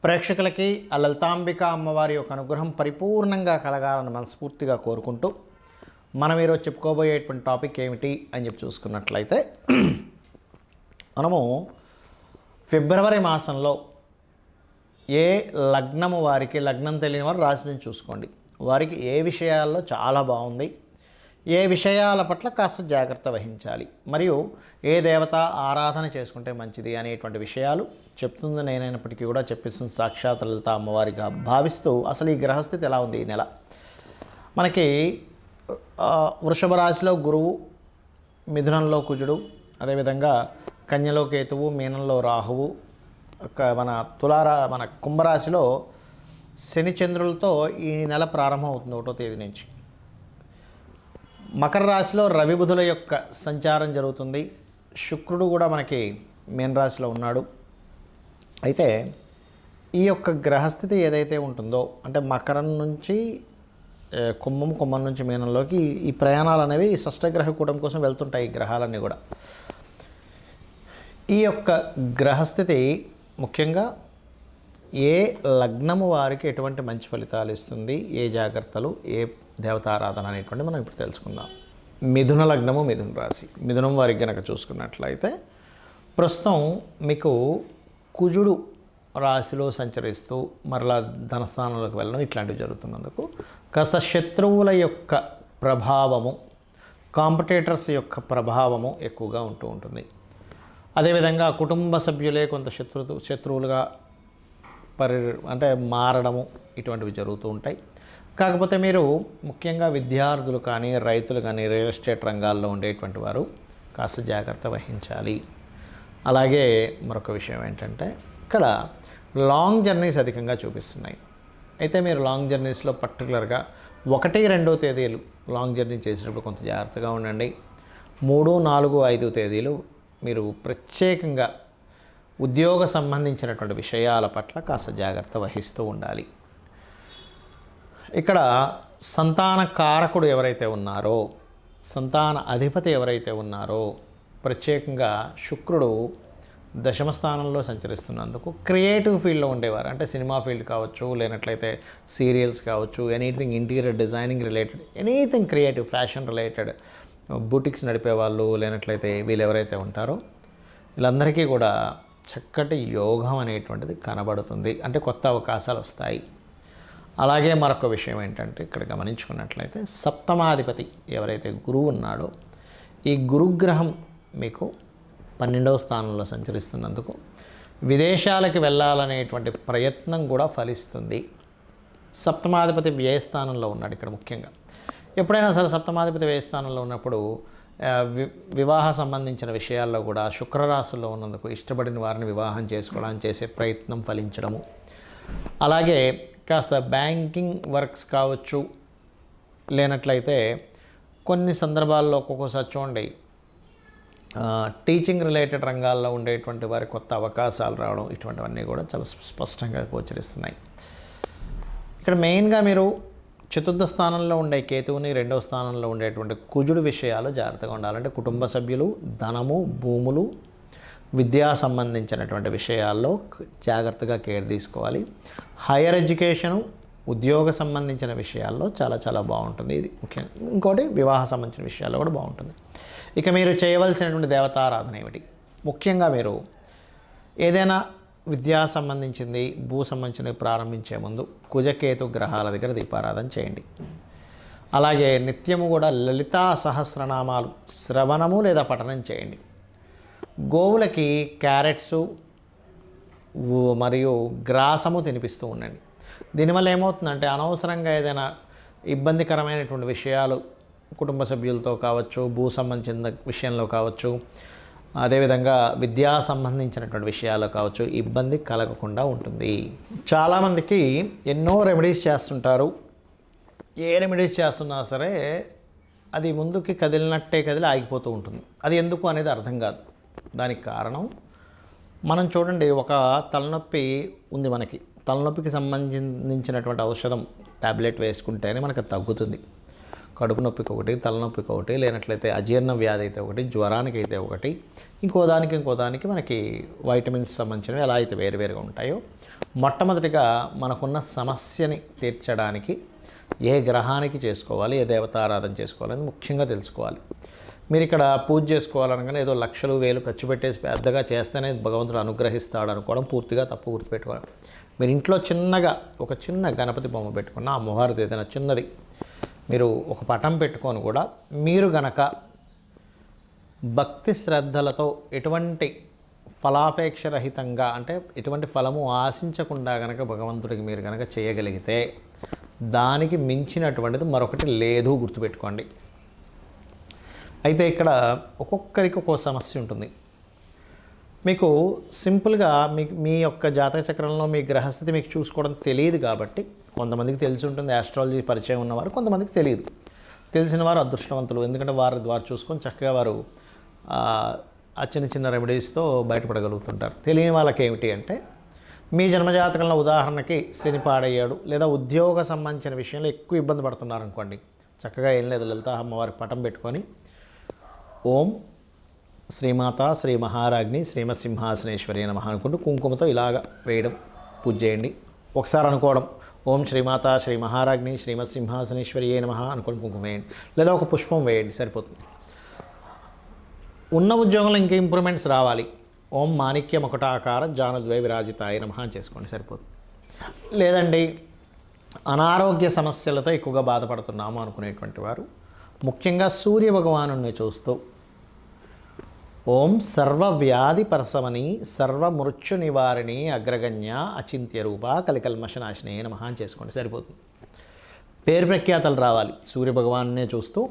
ప్రేక్షకులకి ఆ లలితాంబిక అమ్మవారి యొక్క అనుగ్రహం పరిపూర్ణంగా కలగాలని మనస్ఫూర్తిగా కోరుకుంటూ మనం ఈరోజు చెప్పుకోబోయేటువంటి టాపిక్ ఏమిటి అని చెప్పి చూసుకున్నట్లయితే మనము ఫిబ్రవరి మాసంలో ఏ లగ్నము వారికి, లగ్నం తెలియని వారు రాశి నుంచి చూసుకోండి, వారికి ఏ విషయాల్లో చాలా బాగుంది, ఏ విషయాల పట్ల కాస్త జాగ్రత్త వహించాలి, మరియు ఏ దేవత ఆరాధన చేసుకుంటే మంచిది అనేటువంటి విషయాలు చెప్తుంది నేనైనప్పటికీ కూడా చెప్పిస్తుంది సాక్షాత్ లలిత అమ్మవారిగా భావిస్తూ అసలు ఈ గ్రహస్థితి ఎలా ఉంది ఈ నెల. మనకి వృషభ రాశిలో గురువు, మిథునంలో కుజుడు, అదేవిధంగా కన్యలో కేతువు, మీనంలో రాహువు, మన కుంభరాశిలో శని చంద్రులతో ఈ నెల ప్రారంభం అవుతుంది 1వ తేదీ నుంచి. మకర రాశిలో రవి బుధుల యొక్క సంచారం జరుగుతుంది. శుక్రుడు కూడా మనకి మీన రాశిలో ఉన్నాడు. అయితే ఈ యొక్క గ్రహస్థితి ఏదైతే ఉంటుందో, అంటే మకరం నుంచి కుంభం నుంచి మీనంలోకి ఈ ప్రయాణాలు అనేవి షష్టగ్రహ కూటమి కోసం వెళ్తుంటాయి. ఈ గ్రహాలన్నీ కూడా ఈ యొక్క గ్రహస్థితి ముఖ్యంగా ఏ లగ్నము వారికి ఎటువంటి మంచి ఫలితాలు ఇస్తుంది, ఏ జాగ్రత్తలు, ఏ దేవతారాధన అనేటువంటి మనం ఇప్పుడు తెలుసుకుందాం. మిథున లగ్నము, మిథున రాశి, మిథునం వారికి కనుక చూసుకున్నట్లయితే ప్రస్తుతం మీకు కుజుడు రాశిలో సంచరిస్తూ మరలా ధనస్థానంలోకి వెళ్ళడం ఇట్లాంటివి జరుగుతున్నందుకు కాస్త శత్రువుల యొక్క ప్రభావము, కాంపిటేటర్స్ యొక్క ప్రభావము ఎక్కువగా ఉంటూ ఉంటుంది. అదేవిధంగా కుటుంబ సభ్యులే కొంత శత్రువులుగా అంటే మారడము ఇటువంటివి జరుగుతూ ఉంటాయి. కాకపోతే మీరు ముఖ్యంగా విద్యార్థులు కానీ, రైతులు కానీ, రియల్ ఎస్టేట్ రంగాల్లో ఉండేటువంటి వారు కాస్త జాగ్రత్త వహించాలి. అలాగే మరొక విషయం ఏంటంటే ఇక్కడ లాంగ్ జర్నీస్ అధికంగా చూపిస్తున్నాయి. అయితే మీరు లాంగ్ జర్నీస్లో పర్టికులర్గా 1, 2 తేదీలు లాంగ్ జర్నీ చేసేటప్పుడు కొంత జాగ్రత్తగా ఉండండి. 3, 4, 5 తేదీలు మీరు ప్రత్యేకంగా ఉద్యోగ సంబంధించినటువంటి విషయాల పట్ల కాస్త జాగ్రత్త వహిస్తూ ఉండాలి. ఇక్కడ సంతాన కారకుడు ఎవరైతే ఉన్నారో, సంతాన అధిపతి ఎవరైతే ఉన్నారో, ప్రత్యేకంగా శుక్రుడు దశమ స్థానంలో సంచరిస్తున్నందుకు క్రియేటివ్ ఫీల్డ్లో ఉండేవారు, అంటే సినిమా ఫీల్డ్ కావచ్చు, లేనట్లయితే సీరియల్స్ కావచ్చు, anything interior designing related, anything creative, fashion related, boutiques నడిపేవాళ్ళు, లేనట్లయితే వీళ్ళు ఎవరైతే ఉంటారో వీళ్ళందరికీ కూడా చక్కటి యోగం అనేటువంటిది కనబడుతుంది. అంటే కొత్త అవకాశాలు వస్తాయి. అలాగే మరొక విషయం ఏంటంటే ఇక్కడ గమనించుకున్నట్లయితే సప్తమాధిపతి ఎవరైతే గురువు ఉన్నాడో, ఈ గురుగ్రహం మీకు 12వ స్థానంలో సంచరిస్తున్నందుకు విదేశాలకి వెళ్ళాలనేటువంటి ప్రయత్నం కూడా ఫలిస్తుంది. సప్తమాధిపతి వ్యయస్థానంలో ఉన్నాడు. ఇక్కడ ముఖ్యంగా ఎప్పుడైనా సరే సప్తమాధిపతి వ్యయస్థానంలో ఉన్నప్పుడు వివాహ సంబంధించిన విషయాల్లో కూడా శుక్రరాశుల్లో ఉన్నందుకు ఇష్టపడిన వారిని వివాహం చేసుకోవడానికి చేసే ప్రయత్నం ఫలించడము, అలాగే కాస్త బ్యాంకింగ్ వర్క్స్ కావచ్చు, లేనట్లయితే కొన్ని సందర్భాల్లో ఒక్కొక్కసారి చూడండి టీచింగ్ రిలేటెడ్ రంగాల్లో ఉండేటువంటి వారి కొత్త అవకాశాలు రావడం, ఇటువంటివన్నీ కూడా చాలా స్పష్టంగా గోచరిస్తున్నాయి. ఇక్కడ మెయిన్గా మీరు 4వ స్థానంలో ఉండే కేతువుని, 2వ స్థానంలో ఉండేటువంటి కుజుడు విషయాలు జాగ్రత్తగా ఉండాలంటే కుటుంబ సభ్యులు, ధనము, భూములు, విద్యా సంబంధించినటువంటి విషయాల్లో జాగ్రత్తగా కేర్ తీసుకోవాలి. హైయర్ ఎడ్యుకేషను, ఉద్యోగ సంబంధించిన విషయాల్లో చాలా చాలా బాగుంటుంది. ఇది ముఖ్యంగా. ఇంకోటి వివాహ సంబంధించిన విషయాల్లో కూడా బాగుంటుంది. ఇక మీరు చేయవలసినటువంటి దేవతారాధన ఏమిటి? ముఖ్యంగా మీరు ఏదైనా విద్యా సంబంధించింది, భూ సంబంధించినవి ప్రారంభించే ముందు కుజకేతు గ్రహాల దగ్గర దీపారాధన చేయండి. అలాగే నిత్యము కూడా లలితా సహస్రనామాలు శ్రవణము లేదా పఠనం చేయండి. గోవులకి క్యారెట్సు మరియు గ్రాసము తినిపిస్తూ ఉండండి. దీనివల్ల ఏమవుతుందంటే అనవసరంగా ఏదైనా ఇబ్బందికరమైనటువంటి విషయాలు కుటుంబ సభ్యులతో కావచ్చు, భూ సంబంధించిన విషయంలో కావచ్చు, అదేవిధంగా విద్యా సంబంధించినటువంటి విషయాల్లో కావచ్చు ఇబ్బంది కలగకుండా ఉంటుంది. చాలామందికి ఎన్నో రెమెడీస్ చేస్తుంటారు. ఏ రెమెడీస్ చేస్తున్నా సరే అది ముందుకి కదిలినట్టే కదిలి ఆగిపోతూ ఉంటుంది. అది ఎందుకు అనేది అర్థం కాదు. దానికి కారణం మనం చూడండి, ఒక తలనొప్పి ఉంది మనకి, తలనొప్పికి సంబంధించినటువంటి ఔషధం ట్యాబ్లెట్ వేసుకుంటేనే మనకు తగ్గుతుంది. కడుపు నొప్పికి ఒకటి, తలనొప్పికి ఒకటి, లేనట్లయితే అజీర్ణ వ్యాధి అయితే ఒకటి, జ్వరానికి అయితే ఒకటి, ఇంకో దానికి మనకి వైటమిన్స్ సంబంధించినవి ఎలా అయితే వేరువేరుగా ఉంటాయో, మొట్టమొదటిగా మనకున్న సమస్యని తీర్చడానికి ఏ గ్రహానికి చేసుకోవాలి, ఏ దేవతారాధన చేసుకోవాలని ముఖ్యంగా తెలుసుకోవాలి. మీరు ఇక్కడ పూజ చేసుకోవాలనగానే ఏదో లక్షలు వేలు ఖర్చు పెట్టేసి పెద్దగా చేస్తేనే భగవంతుడు అనుగ్రహిస్తాడు అనుకోవడం పూర్తిగా తప్పు. గుర్తుపెట్టుకోవాలి. మీరు ఇంట్లో చిన్నగా ఒక చిన్న గణపతి బొమ్మ పెట్టుకున్న, అమ్మవారిది ఏదైనా చిన్నది మీరు ఒక పటం పెట్టుకొని కూడా మీరు గనక భక్తి శ్రద్ధలతో ఎటువంటి ఫలాపేక్ష రహితంగా, అంటే ఎటువంటి ఫలము ఆశించకుండా గనక భగవంతుడికి మీరు గనక చేయగలిగితే దానికి మించినటువంటిది మరొకటి లేదు. గుర్తుపెట్టుకోండి. అయితే ఇక్కడ ఒక్కొక్కరికి ఒక్కో సమస్య ఉంటుంది. మీకు సింపుల్గా మీ యొక్క జాతక చక్రంలో మీ గ్రహస్థితి మీకు చూసుకోవడం తెలియదు కాబట్టి, కొంతమందికి తెలిసి ఉంటుంది ఆస్ట్రాలజీ పరిచయం ఉన్నవారు, కొంతమందికి తెలియదు. తెలిసిన వారు అదృష్టవంతులు, ఎందుకంటే వారి ద్వారా చూసుకొని చక్కగా వారు ఆ చిన్న చిన్న రెమెడీస్తో బయటపడగలుగుతుంటారు. తెలియని వాళ్ళకి ఏమిటి అంటే, మీ జన్మజాతకంలో ఉదాహరణకి శని పాడయ్యాడు, లేదా ఉద్యోగ సంబంధించిన విషయంలో ఎక్కువ ఇబ్బంది పడుతున్నారు అనుకోండి, చక్కగా ఏం లేదు, లలిత అమ్మవారి పటం పెట్టుకొని ఓం శ్రీమాత శ్రీ మహారాజ్ని శ్రీమత్ సింహాసనేశ్వరి నమః అనుకుంటూ కుంకుమతో ఇలాగ వేయడం, పూజ చేయండి. ఒకసారి అనుకోవడం ఓం శ్రీమాత శ్రీ మహారాజ్ని శ్రీమత్ సింహాసనేశ్వరి నమః అనుకోండి, కుంకుమ వేయండి, లేదా ఒక పుష్పం వేయండి, సరిపోతుంది. ఉన్న ఉద్యోగంలో ఇంకా ఇంప్రూవ్మెంట్స్ రావాలి, ఓం మాణిక్య మకుటాకార జానుద్వై విరాజితాయ నమః అని చేసుకోండి, సరిపోతుంది. లేదండి అనారోగ్య సమస్యలతో ఎక్కువగా బాధపడుతున్నాము అనుకునేటువంటి వారు ముఖ్యంగా సూర్య భగవానుని చూస్తూ ఓం సర్వవ్యాధి పరసమని సర్వమృత్యు నివారిణి అగ్రగణ్య అచింత్య రూప కలికల్మషనాశినే నమః అని చేసుకోండి, సరిపోతుంది. పేరు ప్రఖ్యాతలు రావాలి, సూర్య భగవాన్నే చూస్తూ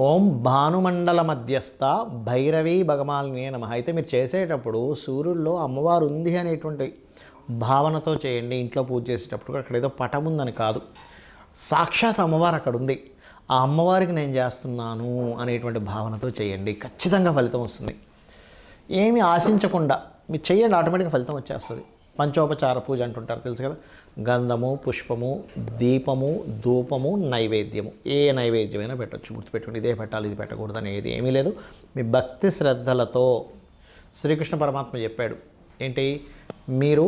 ఓం భానుమండల మధ్యస్థ భైరవీ భగమాలినే నమః. అయితే మీరు చేసేటప్పుడు సూర్యుల్లో అమ్మవారు ఉంది అనేటువంటి భావనతో చేయండి. ఇంట్లో పూజ చేసేటప్పుడు అక్కడ ఏదో పటం ఉందని కాదు, సాక్షాత్ అమ్మవారు అక్కడ ఉంది, ఆ అమ్మవారికి నేను చేస్తున్నాను అనేటువంటి భావనతో చేయండి, ఖచ్చితంగా ఫలితం వస్తుంది. ఏమి ఆశించకుండా మీరు చేయండి, ఆటోమేటిక్గా ఫలితం వచ్చేస్తుంది. పంచోపచార పూజ అంటుంటారు, తెలుసు కదా, గంధము, పుష్పము, దీపము, ధూపము, నైవేద్యము, ఏ నైవేద్యమైనా పెట్టచ్చు. గుర్తుపెట్టుకోండి, ఇదే పెట్టాలి ఇది పెట్టకూడదు అనేది ఏమీ లేదు. మీ భక్తి శ్రద్ధలతో శ్రీకృష్ణ పరమాత్మ చెప్పాడు ఏంటి, మీరు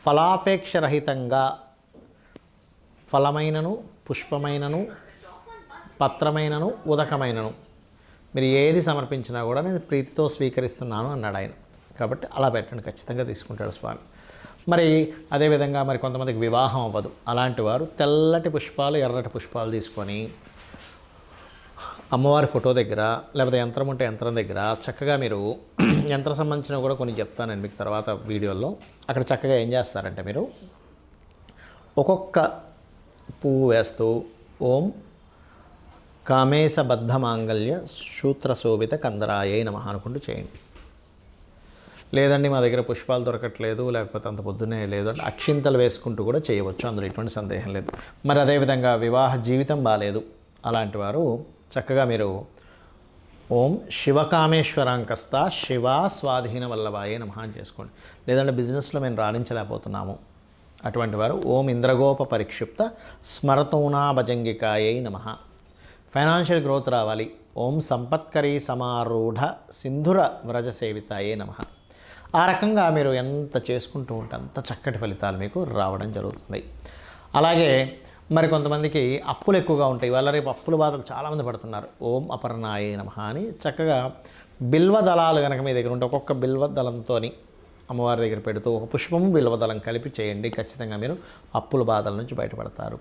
ఫలాపేక్ష రహితంగా ఫలమైనను పుష్పమైనను పత్రమైనను ఉదకమైనను మీరు ఏది సమర్పించినా కూడా నేను ప్రీతితో స్వీకరిస్తున్నాను అన్నాడు ఆయన. కాబట్టి అలా పెట్టండి, ఖచ్చితంగా తీసుకుంటాడు స్వామి. మరి అదేవిధంగా మరి కొంతమందికి వివాహం అవ్వదు, అలాంటి వారు తెల్లటి పుష్పాలు ఎర్రటి పుష్పాలు తీసుకొని అమ్మవారి ఫోటో దగ్గర, లేకపోతే యంత్రం ఉంటే యంత్రం దగ్గర చక్కగా మీరు యంత్ర సంబంధించినవి కూడా కొన్ని చెప్తాను నేను మీకు తర్వాత వీడియోలో. అక్కడ చక్కగా ఏం చేస్తారంటే మీరు ఒక్కొక్క పువ్వు వేస్తూ ఓం కామేశబద్ధ మాంగళ్య సూత్రశోభిత కందరాయే నమః అనుకుంటూ చేయండి. లేదండి మా దగ్గర పుష్పాలు దొరకట్లేదు, లేకపోతే అంత పొద్దున్నే లేదు అంటే అక్షింతలు వేసుకుంటూ కూడా చేయవచ్చు, అందులో ఎటువంటి సందేహం లేదు. మరి అదేవిధంగా వివాహ జీవితం బాగాలేదు, అలాంటి వారు చక్కగా మీరు ఓం శివకామేశ్వరాంకస్త శివ స్వాధీన వల్లభాయే నమః అని చేసుకోండి. లేదంటే బిజినెస్లో మేము రాణించలేకపోతున్నాము, అటువంటి వారు ఓం ఇంద్రగోప పరిక్షిప్త స్మరతూనా భజంగికాయై నమః. ఫైనాన్షియల్ గ్రోత్ రావాలి, ఓం సంపత్కరీ సమారూఢ సింధుర వ్రజ సేవితాయే నమః. ఆ రకంగా మీరు ఎంత చేసుకుంటూ ఉంటే అంత చక్కటి ఫలితాలు మీకు రావడం జరుగుతుంది. అలాగే మరి కొంతమందికి అప్పులు ఎక్కువగా ఉంటాయి, వాళ్ళ రేపు అప్పుల బాధలు చాలామంది పడుతున్నారు. ఓం అపర్ణాయే నమః అని చక్కగా బిల్వ దళాలు కనుక మీ దగ్గర ఉంటే ఒక్కొక్క బిల్వ దళంతో అమ్మవారి దగ్గర పెడుతూ ఒక పుష్పము బిల్వ దళం కలిపి చేయండి, ఖచ్చితంగా మీరు అప్పుల బాధల నుంచి బయటపడతారు.